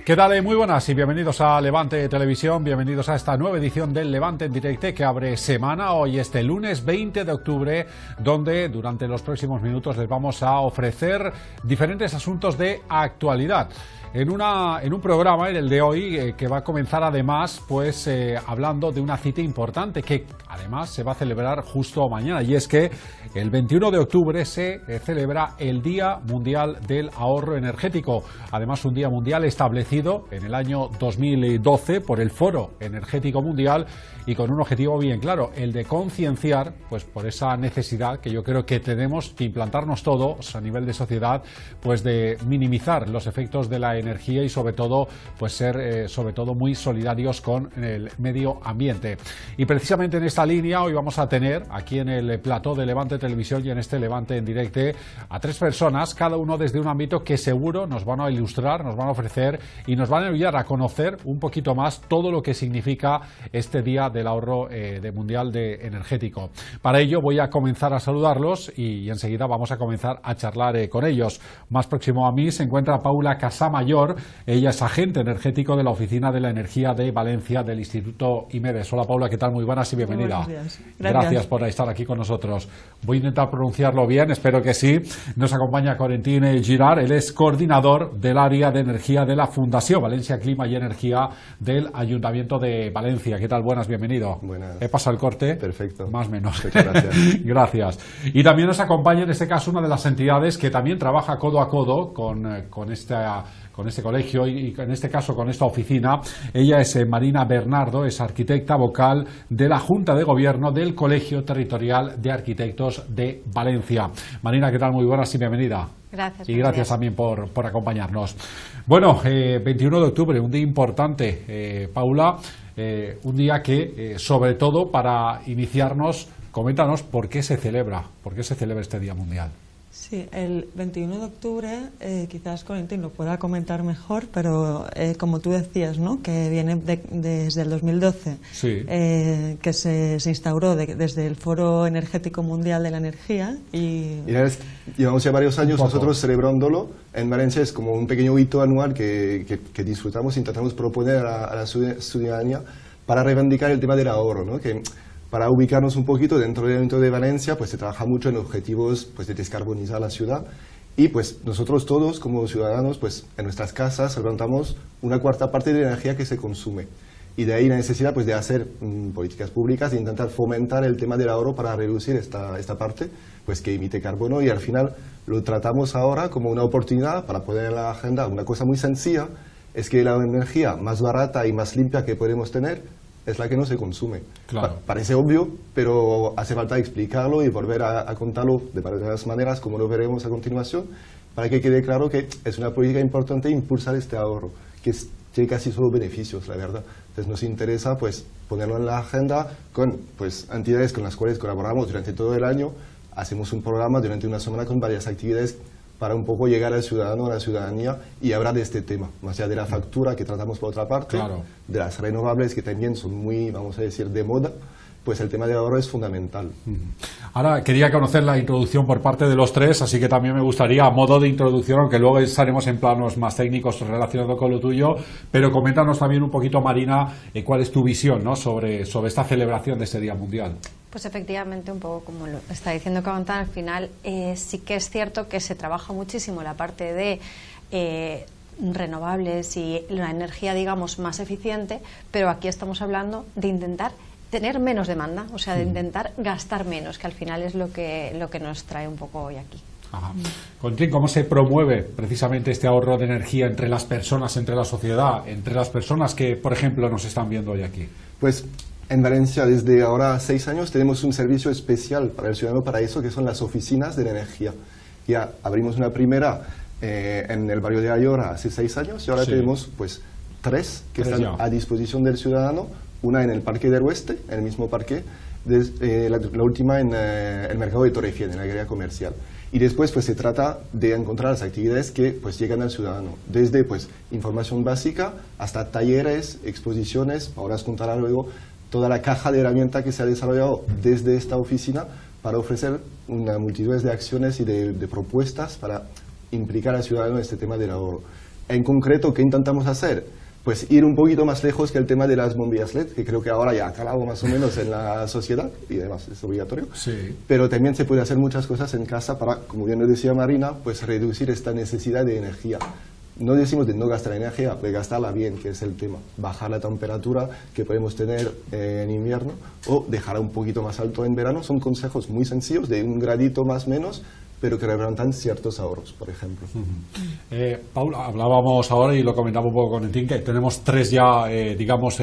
¿Qué tal? Muy buenas y bienvenidos a Levante Televisión, bienvenidos a esta nueva edición del Levante en Directe que abre semana hoy este lunes 20 de octubre, donde durante los próximos minutos les vamos a ofrecer diferentes asuntos de actualidad. En un programa, en el de hoy, que va a comenzar además pues hablando de una cita importante que además se va a celebrar justo mañana, y es que el 21 de octubre se celebra el Día Mundial del Ahorro Energético, además un día mundial establecido en el año 2012 por el Foro Energético Mundial y con un objetivo bien claro, el de concienciar pues por esa necesidad que yo creo que tenemos que implantarnos todos a nivel de sociedad, pues de minimizar los efectos de la energía y sobre todo pues ser sobre todo muy solidarios con el medio ambiente. Y precisamente en esta línea hoy vamos a tener aquí en el plató de Levante Televisión y en este Levante en Directo a tres personas, cada uno desde un ámbito que seguro nos van a ilustrar, nos van a ofrecer y nos van a ayudar a conocer un poquito más todo lo que significa este Día del Ahorro mundial energético. Para ello voy a comenzar a saludarlos y enseguida vamos a comenzar a charlar con ellos. Más próximo a mí se encuentra Paula Casamayor, ella es agente energético de la Oficina de la Energía de Valencia del Instituto IMEDES. Hola Paula, ¿qué tal? Muy buenas y bienvenida. Muy buenos días. Gracias por estar aquí con nosotros. Voy a intentar pronunciarlo bien, espero que sí. Nos acompaña Corentin Girard, él es coordinador del área de energía de la Fundación Valencia Clima y Energía del Ayuntamiento de Valencia. ¿Qué tal? Buenas, bienvenido. Buenas. He pasado el corte. Perfecto. Más o menos. Gracias. Gracias. Y también nos acompaña en este caso una de las entidades que también trabaja codo a codo con este colegio y en este caso con esta oficina. Ella es Marina Bernardo, es arquitecta vocal de la Junta de Gobierno del Colegio Territorial de Arquitectos de Valencia. Marina, ¿qué tal? Muy buenas y bienvenida. Gracias. Y gracias también por acompañarnos. Bueno, 21 de octubre, un día importante, Paula, un día que, sobre todo para iniciarnos, coméntanos por qué se celebra este Día Mundial. Sí, el 21 de octubre, quizás Corentin lo pueda comentar mejor, pero como tú decías, ¿no? Que viene desde el 2012, sí. Que se instauró desde el Foro Energético Mundial de la Energía. Y llevamos ya varios años nosotros celebrándolo. En Valencia es como un pequeño hito anual que disfrutamos, intentamos proponer a la ciudadanía para reivindicar el tema del ahorro, ¿no? Que para ubicarnos un poquito dentro del Ayuntamiento de Valencia, pues se trabaja mucho en objetivos pues de descarbonizar la ciudad, y pues nosotros todos como ciudadanos pues en nuestras casas levantamos una cuarta parte de la energía que se consume, y de ahí la necesidad pues de hacer políticas públicas e intentar fomentar el tema del ahorro para reducir esta parte pues que emite carbono, y al final lo tratamos ahora como una oportunidad para poner en la agenda una cosa muy sencilla, es que la energía más barata y más limpia que podemos tener es la que no se consume. Claro. Parece obvio, pero hace falta explicarlo y volver a contarlo de varias maneras, como lo veremos a continuación, para que quede claro que es una política importante impulsar este ahorro, que tiene casi solo beneficios, la verdad. Entonces nos interesa pues ponerlo en la agenda con pues entidades con las cuales colaboramos durante todo el año. Hacemos un programa durante una semana con varias actividades para un poco llegar al ciudadano, a la ciudadanía y hablar de este tema, más allá de la factura que tratamos por otra parte, claro, de las renovables que también son muy, vamos a decir, de moda, pues el tema del ahorro es fundamental. Ahora quería conocer la introducción por parte de los tres, así que también me gustaría, a modo de introducción, aunque luego estaremos en planos más técnicos relacionados con lo tuyo, pero coméntanos también un poquito, Marina, cuál es tu visión, ¿no? sobre esta celebración de este Día Mundial. Pues efectivamente, un poco como lo está diciendo Corentin, al final sí que es cierto que se trabaja muchísimo la parte de renovables y la energía, digamos, más eficiente, pero aquí estamos hablando de intentar tener menos demanda, o sea, de intentar gastar menos, que al final es lo que nos trae un poco hoy aquí. Ajá. Corentin, ¿cómo se promueve precisamente este ahorro de energía entre las personas, entre la sociedad, entre las personas que, por ejemplo, nos están viendo hoy aquí? Pues en Valencia desde ahora 6 años tenemos un servicio especial para el ciudadano para eso, que son las oficinas de la energía. Ya abrimos una primera en el barrio de Ayora hace 6 años y ahora tenemos pues 3 que están a disposición del ciudadano, una en el Parque del Oeste, en el mismo parque, la última en el mercado de Torrefien, en la galería comercial. Y después pues se trata de encontrar las actividades que pues llegan al ciudadano, desde pues información básica hasta talleres, exposiciones. Ahora os contará luego toda la caja de herramientas que se ha desarrollado desde esta oficina para ofrecer una multitud de acciones y de propuestas para implicar al ciudadano en este tema del ahorro. En concreto, ¿qué intentamos hacer? Pues ir un poquito más lejos que el tema de las bombillas LED, que creo que ahora ya ha calado más o menos en la sociedad, y además es obligatorio. Sí. Pero también se puede hacer muchas cosas en casa para, como bien lo decía Marina, pues reducir esta necesidad de energía. No decimos de no gastar energía, de gastarla bien, que es el tema. Bajar la temperatura que podemos tener en invierno o dejarla un poquito más alto en verano. Son consejos muy sencillos, de un gradito más menos, pero que representan ciertos ahorros, por ejemplo. Paula, hablábamos ahora y lo comentaba un poco con Entin, que tenemos 3 ya,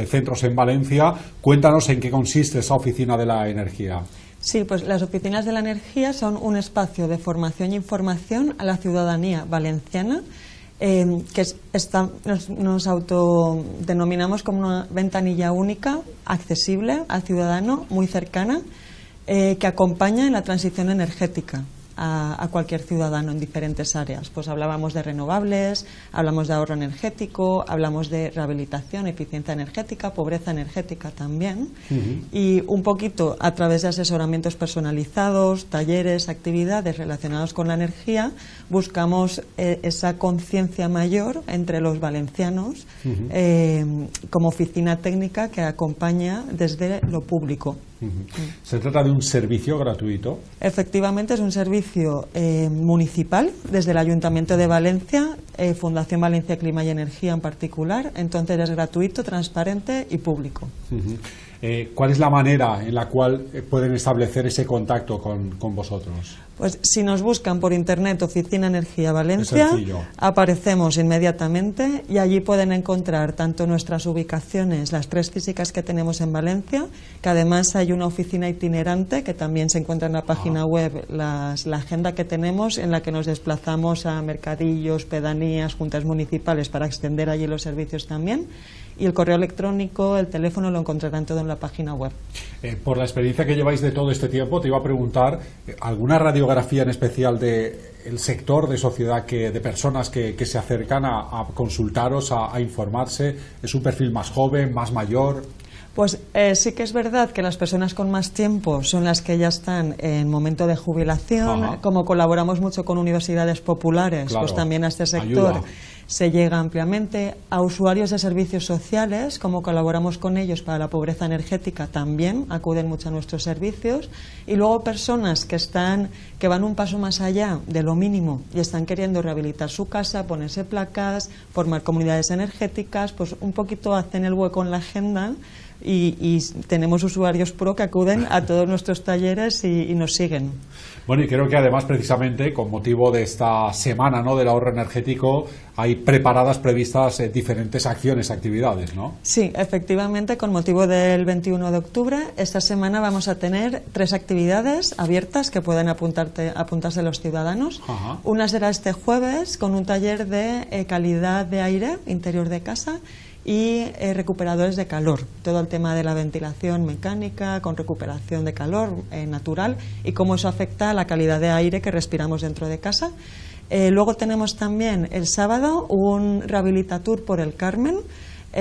centros en Valencia. Cuéntanos en qué consiste esa oficina de la energía. Sí, pues las oficinas de la energía son un espacio de formación e información a la ciudadanía valenciana, que nos autodenominamos como una ventanilla única, accesible al ciudadano, muy cercana, que acompaña en la transición energética a cualquier ciudadano en diferentes áreas. Pues hablábamos de renovables, hablamos de ahorro energético, hablamos de rehabilitación, eficiencia energética, pobreza energética también, y un poquito a través de asesoramientos personalizados, talleres, actividades relacionadas con la energía, buscamos esa conciencia mayor entre los valencianos como oficina técnica que acompaña desde lo público. ¿Se trata de un servicio gratuito? Efectivamente, es un servicio municipal desde el Ayuntamiento de Valencia, Fundación Valencia Clima y Energía en particular, entonces es gratuito, transparente y público. ¿Cuál es la manera en la cual pueden establecer ese contacto con vosotros? Pues si nos buscan por internet Oficina Energía Valencia, aparecemos inmediatamente y allí pueden encontrar tanto nuestras ubicaciones, las 3 físicas que tenemos en Valencia, que además hay una oficina itinerante que también se encuentra en la página web, la agenda que tenemos en la que nos desplazamos a mercadillos, pedanías, juntas municipales para extender allí los servicios también. Y el correo electrónico, el teléfono, lo encontrarán todo en la página web. Por la experiencia que lleváis de todo este tiempo, te iba a preguntar, ¿alguna radiografía en especial del sector de sociedad, de personas que se acercan a consultaros, a informarse? ¿Es un perfil más joven, más mayor? Pues sí que es verdad que las personas con más tiempo son las que ya están en momento de jubilación. Ajá. Como colaboramos mucho con universidades populares, claro, pues también a este sector se llega ampliamente. A usuarios de servicios sociales, como colaboramos con ellos para la pobreza energética, también acuden mucho a nuestros servicios. Y luego personas que van un paso más allá de lo mínimo y están queriendo rehabilitar su casa, ponerse placas, formar comunidades energéticas, pues un poquito hacen el hueco en la agenda. Y tenemos usuarios pro que acuden a todos nuestros talleres y nos siguen. Bueno, y creo que además precisamente con motivo de esta semana, ¿no?, del ahorro energético, hay previstas diferentes acciones, actividades, ¿no? Sí, efectivamente, con motivo del 21 de octubre, esta semana vamos a tener 3 actividades abiertas que pueden apuntarse los ciudadanos. Ajá. Una será este jueves con un taller de calidad de aire interior de casa y recuperadores de calor, todo el tema de la ventilación mecánica con recuperación de calor natural y cómo eso afecta a la calidad de aire que respiramos dentro de casa. Luego tenemos también el sábado un Rehabilitatour por el Carmen,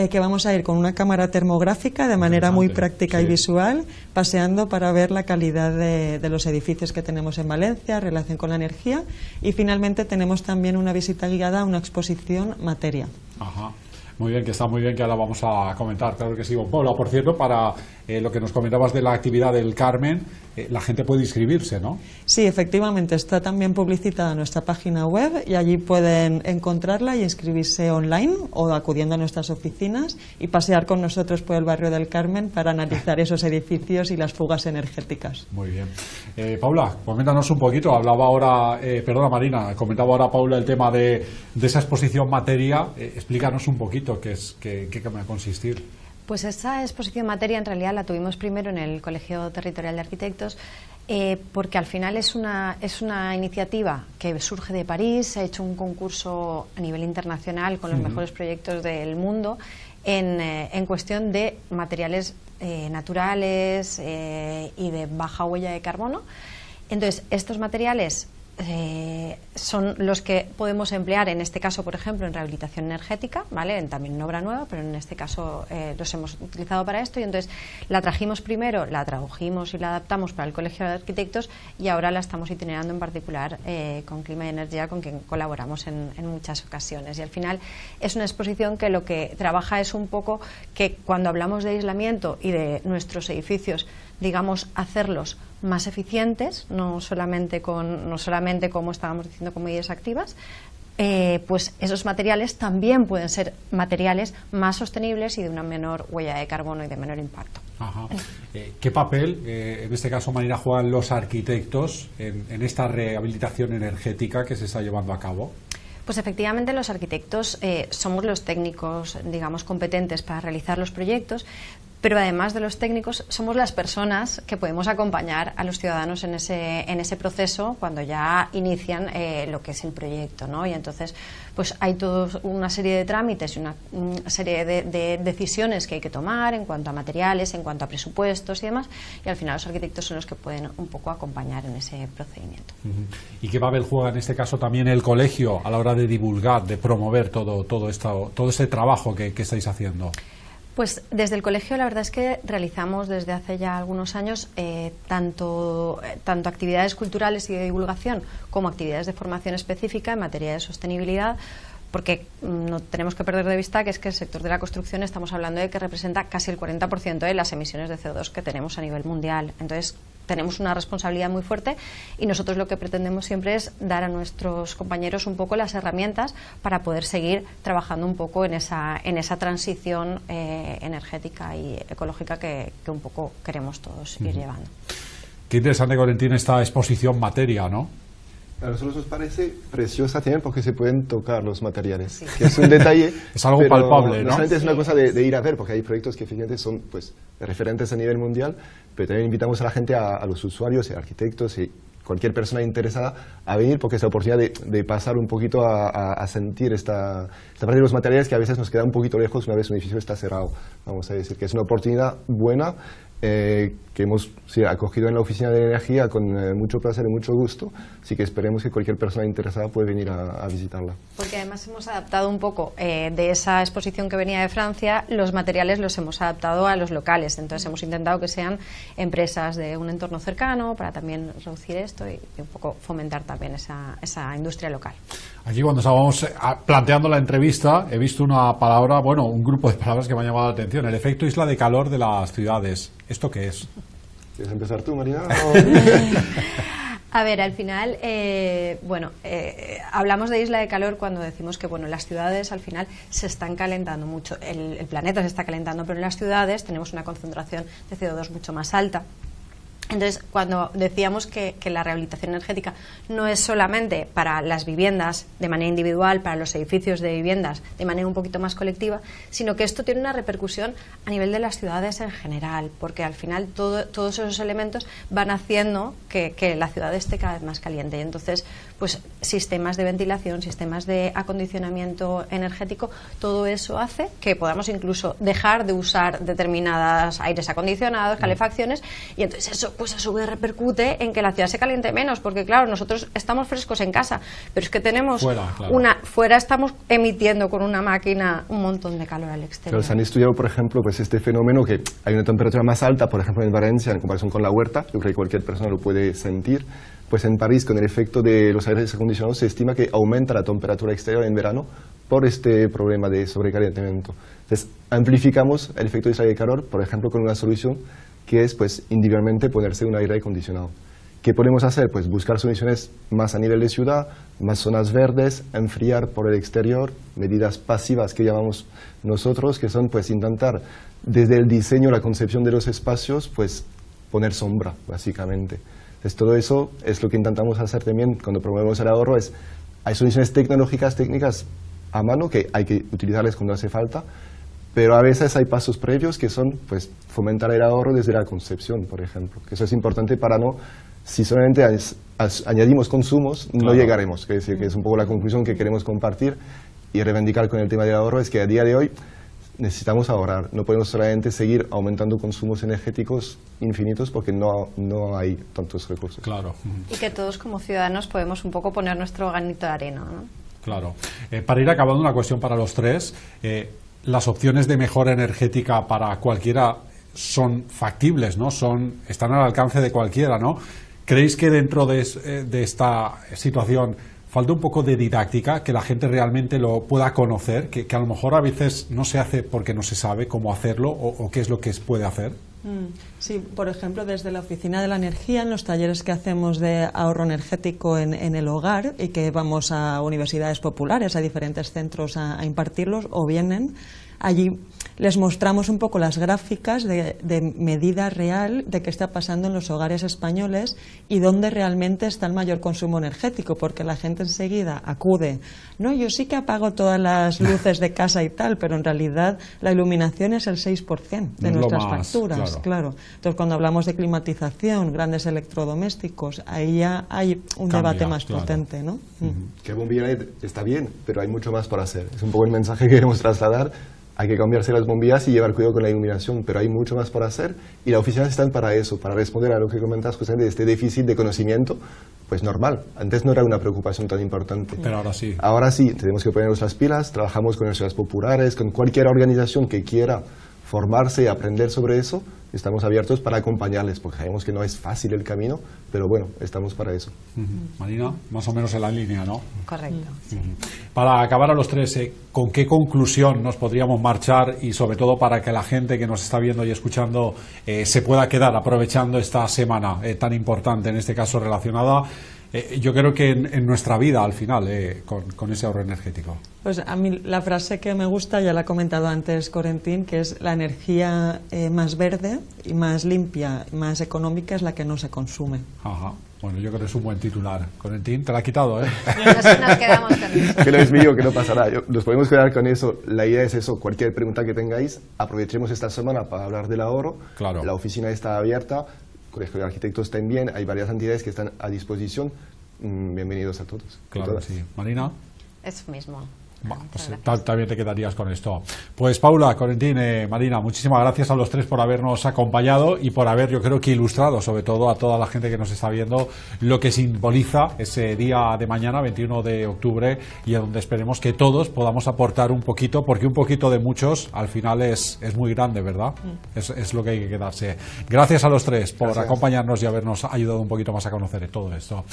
que vamos a ir con una cámara termográfica de manera muy práctica y visual, paseando para ver la calidad de los edificios que tenemos en Valencia, relación con la energía, y finalmente tenemos también una visita guiada a una exposición Materia. Ajá. Muy bien, que está muy bien, que ahora vamos a comentar, claro que sí. Paula, por cierto, para lo que nos comentabas de la actividad del Carmen, la gente puede inscribirse, ¿no? Sí, efectivamente, está también publicitada en nuestra página web y allí pueden encontrarla y inscribirse online o acudiendo a nuestras oficinas y pasear con nosotros por el barrio del Carmen para analizar esos edificios y las fugas energéticas. Muy bien. Paula, coméntanos un poquito, Marina, comentaba ahora Paula el tema de esa exposición Materia, explícanos un poquito qué va a consistir. Pues esa exposición Materia en realidad la tuvimos primero en el Colegio Territorial de Arquitectos porque al final es una iniciativa que surge de París, se ha hecho un concurso a nivel internacional con los mejores proyectos del mundo en cuestión de materiales naturales y de baja huella de carbono. Entonces, estos materiales son los que podemos emplear, en este caso, por ejemplo, en rehabilitación energética, ¿vale? También en obra nueva, pero en este caso los hemos utilizado para esto, y entonces la trajimos primero, la tradujimos y la adaptamos para el Colegio de Arquitectos, y ahora la estamos itinerando en particular con Clima y Energía, con quien colaboramos en muchas ocasiones. Y al final es una exposición que lo que trabaja es un poco que cuando hablamos de aislamiento y de nuestros edificios, digamos, hacerlos más eficientes, no solamente como estábamos diciendo con medidas activas, pues esos materiales también pueden ser materiales más sostenibles y de una menor huella de carbono y de menor impacto. Ajá. ¿Qué papel, en este caso, Marina, juegan los arquitectos en esta rehabilitación energética que se está llevando a cabo? Pues efectivamente los arquitectos somos los técnicos, digamos, competentes para realizar los proyectos, pero además de los técnicos somos las personas que podemos acompañar a los ciudadanos en ese proceso cuando ya inician lo que es el proyecto, ¿no? Y entonces pues hay toda una serie de trámites y una serie de decisiones que hay que tomar en cuanto a materiales, en cuanto a presupuestos y demás, y al final los arquitectos son los que pueden un poco acompañar en ese procedimiento. ¿Y qué papel juega en este caso también el colegio a la hora de divulgar, de promover todo este trabajo que estáis haciendo? Pues desde el colegio la verdad es que realizamos desde hace ya algunos años tanto actividades culturales y de divulgación como actividades de formación específica en materia de sostenibilidad, porque no tenemos que perder de vista que es que el sector de la construcción estamos hablando de que representa casi el 40% de las emisiones de CO2 que tenemos a nivel mundial. Entonces tenemos una responsabilidad muy fuerte y nosotros lo que pretendemos siempre es dar a nuestros compañeros un poco las herramientas para poder seguir trabajando un poco en esa transición energética y ecológica que un poco queremos todos ir llevando. Qué interesante, Corentín, esta exposición materia, ¿no? A nosotros nos parece preciosa también porque se pueden tocar los materiales, sí. Que es un detalle. Es algo palpable, ¿no? No solamente es una cosa de ir a ver, porque hay proyectos que efectivamente son pues referentes a nivel mundial, pero también invitamos a la gente, a los usuarios, a arquitectos y cualquier persona interesada a venir, porque es la oportunidad de pasar un poquito a sentir esta parte de los materiales que a veces nos queda un poquito lejos una vez un edificio está cerrado. Vamos a decir que es una oportunidad buena que hemos acogido en la Oficina de Energía con mucho placer y mucho gusto, así que esperemos que cualquier persona interesada pueda venir a visitarla. Porque además hemos adaptado un poco de esa exposición que venía de Francia, los materiales los hemos adaptado a los locales, entonces hemos intentado que sean empresas de un entorno cercano para también reducir esto y un poco fomentar también esa industria local. Aquí cuando estábamos planteando la entrevista he visto una palabra, bueno, un grupo de palabras que me ha llamado la atención, el efecto isla de calor de las ciudades. ¿Esto qué es? ¿Quieres empezar tú, Marina? A ver, al final, hablamos de isla de calor cuando decimos que las ciudades al final se están calentando mucho. El planeta se está calentando, pero en las ciudades tenemos una concentración de CO2 mucho más alta. Entonces, cuando decíamos que la rehabilitación energética no es solamente para las viviendas de manera individual, para los edificios de viviendas de manera un poquito más colectiva, sino que esto tiene una repercusión a nivel de las ciudades en general, porque al final todos esos elementos van haciendo que la ciudad esté cada vez más caliente. Y entonces, pues sistemas de ventilación, sistemas de acondicionamiento energético, todo eso hace que podamos incluso dejar de usar determinados aires acondicionados, calefacciones, y entonces eso pues a su vez repercute en que la ciudad se caliente menos, porque claro, nosotros estamos frescos en casa, pero es que tenemos fuera estamos emitiendo con una máquina un montón de calor al exterior. Pero se han estudiado, por ejemplo, pues este fenómeno que hay una temperatura más alta, por ejemplo en Valencia, en comparación con la huerta, yo creo que cualquier persona lo puede sentir. Pues en París, con el efecto de los aires acondicionados, se estima que aumenta la temperatura exterior en verano por este problema de sobrecalentamiento. Entonces, amplificamos el efecto de isla de calor, por ejemplo, con una solución que es pues individualmente ponerse un aire acondicionado. ¿Qué podemos hacer? Pues buscar soluciones más a nivel de ciudad, más zonas verdes, enfriar por el exterior, medidas pasivas que llamamos nosotros, que son pues intentar desde el diseño, la concepción de los espacios, pues poner sombra, básicamente. Entonces todo eso es lo que intentamos hacer también cuando promovemos el ahorro, hay soluciones tecnológicas, técnicas a mano que hay que utilizarlas cuando hace falta, pero a veces hay pasos previos que son pues fomentar el ahorro desde la concepción, por ejemplo, que eso es importante para no, si solamente añadimos consumos, no llegaremos, es decir, que es un poco la conclusión que queremos compartir y reivindicar con el tema del ahorro, es que a día de hoy necesitamos ahorrar. No podemos solamente seguir aumentando consumos energéticos infinitos porque no hay tantos recursos. Claro. Y que todos como ciudadanos podemos un poco poner nuestro granito de arena, ¿no? Claro. Para ir acabando, una cuestión para los tres. Las opciones de mejora energética para cualquiera son factibles, ¿no? Están al alcance de cualquiera, ¿no? ¿Creéis que dentro de esta situación falta un poco de didáctica, que la gente realmente lo pueda conocer, que a lo mejor a veces no se hace porque no se sabe cómo hacerlo o qué es lo que se puede hacer? Sí, por ejemplo, desde la Oficina de la Energía, en los talleres que hacemos de ahorro energético en el hogar y que vamos a universidades populares, a diferentes centros a impartirlos, o vienen, allí les mostramos un poco las gráficas de medida real de qué está pasando en los hogares españoles y dónde realmente está el mayor consumo energético, porque la gente enseguida acude. No, yo sí que apago todas las luces de casa y tal, pero en realidad la iluminación es el 6% de nuestras facturas. Claro. Entonces, cuando hablamos de climatización, grandes electrodomésticos, ahí ya hay un debate más potente, ¿no? Que bombilla LED está bien, pero hay mucho más por hacer. Es un poco el mensaje que queremos trasladar. Hay que cambiarse las bombillas y llevar cuidado con la iluminación, pero hay mucho más por hacer y las oficinas están para eso, para responder a lo que comentas justamente de este déficit de conocimiento, pues normal. Antes no era una preocupación tan importante. Pero ahora sí. Ahora sí, tenemos que ponernos las pilas, trabajamos con universidades populares, con cualquier organización que quiera formarse y aprender sobre eso, estamos abiertos para acompañarles, porque sabemos que no es fácil el camino, pero bueno, estamos para eso. Marina, más o menos en la línea, ¿no? Correcto. Sí. Para acabar a los tres, ¿con qué conclusión nos podríamos marchar y sobre todo para que la gente que nos está viendo y escuchando se pueda quedar aprovechando esta semana tan importante, en este caso relacionada, yo creo que en nuestra vida al final, con ese ahorro energético? Pues a mí la frase que me gusta, ya la ha comentado antes Corentín, que es la energía más verde y más limpia y más económica es la que no se consume. Ajá. Bueno, yo creo que es un buen titular. Corentín, te la ha quitado, ¿eh? Nos quedamos con eso. Que no es mío, que no pasará. Nos podemos quedar con eso. La idea es eso. Cualquier pregunta que tengáis, aprovechemos esta semana para hablar del ahorro. Claro. La oficina está abierta. Colegio de Arquitectos también, hay varias entidades que están a disposición. Bienvenidos a todos. Claro, sí. Marina. Eso mismo. Pues también te quedarías con esto. Pues Paula, Corentín, Marina, muchísimas gracias a los tres por habernos acompañado y por haber, yo creo que ilustrado, sobre todo a toda la gente que nos está viendo, lo que simboliza ese día de mañana, 21 de octubre, y a donde esperemos que todos podamos aportar un poquito, porque un poquito de muchos al final es muy grande, ¿verdad? Es lo que hay que quedarse. Gracias a los tres por acompañarnos y habernos ayudado un poquito más a conocer todo esto.